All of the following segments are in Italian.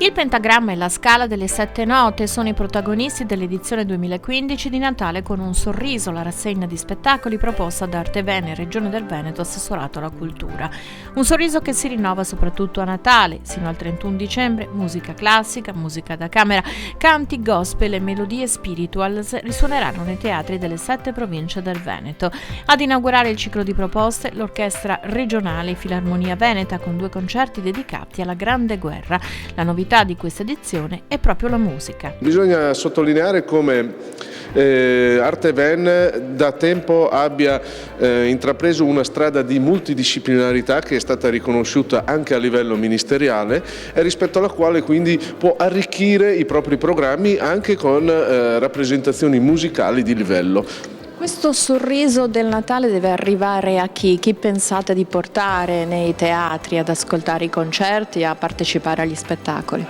Il pentagramma e la scala delle 7 note sono i protagonisti dell'edizione 2015 di Natale con un sorriso, la rassegna di spettacoli proposta da Artevene, Regione del Veneto, Assessorato alla Cultura. Un sorriso che si rinnova soprattutto a Natale. Sino al 31 dicembre musica classica, musica da camera, canti gospel e melodie spirituals risuoneranno nei teatri delle 7 province del Veneto. Ad inaugurare il ciclo di proposte l'Orchestra Regionale Filarmonia Veneta con 2 concerti dedicati alla Grande Guerra. La novità di questa edizione è proprio la musica. Bisogna sottolineare come Artevene da tempo abbia intrapreso una strada di multidisciplinarità che è stata riconosciuta anche a livello ministeriale e rispetto alla quale quindi può arricchire i propri programmi anche con rappresentazioni musicali di livello. Questo sorriso del Natale deve arrivare a chi? Chi pensate di portare nei teatri ad ascoltare i concerti, a partecipare agli spettacoli?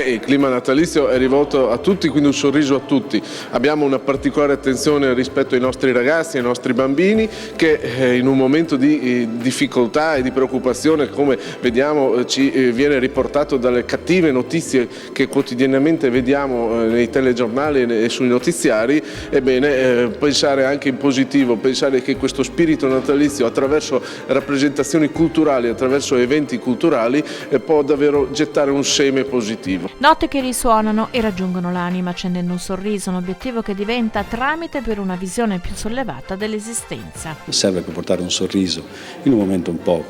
Il clima natalizio è rivolto a tutti, quindi un sorriso a tutti. Abbiamo una particolare attenzione rispetto ai nostri ragazzi, ai nostri bambini che in un momento di difficoltà e di preoccupazione, come vediamo ci viene riportato dalle cattive notizie che quotidianamente vediamo nei telegiornali e sui notiziari, ebbene pensare anche in positivo, pensare che questo spirito natalizio attraverso rappresentazioni culturali, attraverso eventi culturali può davvero gettare un seme positivo. Note che risuonano e raggiungono l'anima accendendo un sorriso, un obiettivo che diventa tramite per una visione più sollevata dell'esistenza. Serve per portare un sorriso in un momento un po',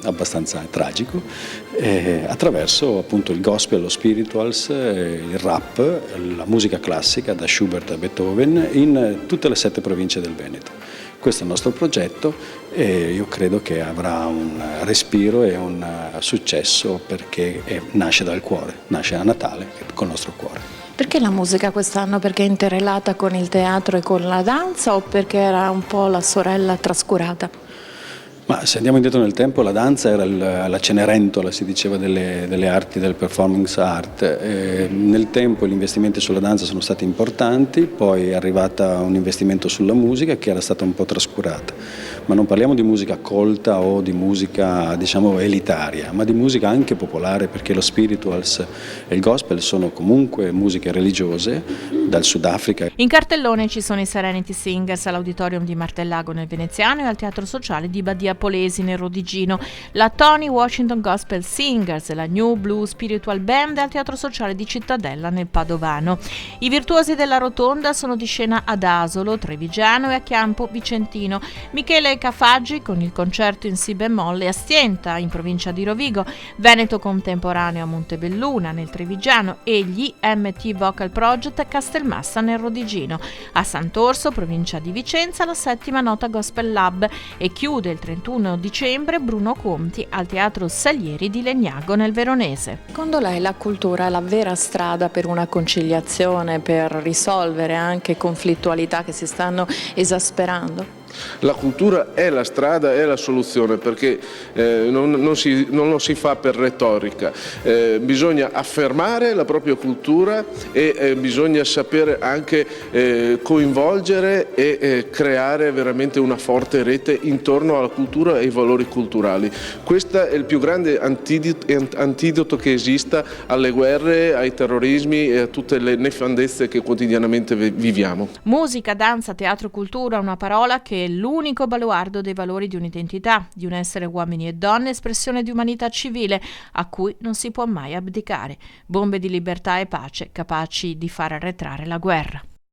abbastanza tragico, attraverso appunto il gospel, lo spirituals, il rap, la musica classica da Schubert a Beethoven in tutte le 7 province del Veneto. Questo è il nostro progetto e io credo che avrà un respiro e un successo perché nasce dal cuore, nasce a Natale col nostro cuore. Perché la musica quest'anno? Perché è interrelata con il teatro e con la danza o perché era un po' la sorella trascurata? Ma se andiamo indietro nel tempo, la danza era la Cenerentola, si diceva, delle arti, del performance art. Nel tempo gli investimenti sulla danza sono stati importanti, poi è arrivata un investimento sulla musica che era stata un po' trascurata. Ma non parliamo di musica colta o di musica, elitaria, ma di musica anche popolare, perché lo spirituals e il gospel sono comunque musiche religiose dal Sudafrica. In cartellone ci sono i Serenity Singers all'Auditorium di Martellago nel Veneziano e al Teatro Sociale di Badia Polesi nel Rodigino, la Tony Washington Gospel Singers e la New Blue Spiritual Band al Teatro Sociale di Cittadella nel Padovano. I virtuosi della Rotonda sono di scena ad Asolo, Trevigiano e a Chiampo Vicentino. Michele Cafaggi con il concerto in si bemolle a Stienta in provincia di Rovigo, Veneto Contemporaneo a Montebelluna nel Trevigiano e gli MT Vocal Project a Castelmassa nel Rodigino. A Sant'Orso, provincia di Vicenza, la 7ª Nota Gospel Lab e chiude il 31 dicembre Bruno Conti al Teatro Salieri di Legnago nel Veronese. Secondo lei la cultura è la vera strada per una conciliazione, per risolvere anche conflittualità che si stanno esasperando? La cultura è la strada, è la soluzione, perché non lo si fa per retorica. Bisogna affermare la propria cultura e bisogna sapere anche coinvolgere e creare veramente una forte rete intorno alla cultura e ai valori culturali. Questo è il più grande antidoto che esista alle guerre, ai terrorismi e a tutte le nefandezze che quotidianamente viviamo. Musica, danza, teatro, cultura, una parola che è l'unico baluardo dei valori di un'identità, di un essere uomini e donne, espressione di umanità civile a cui non si può mai abdicare. Bombe di libertà e pace capaci di far arretrare la guerra.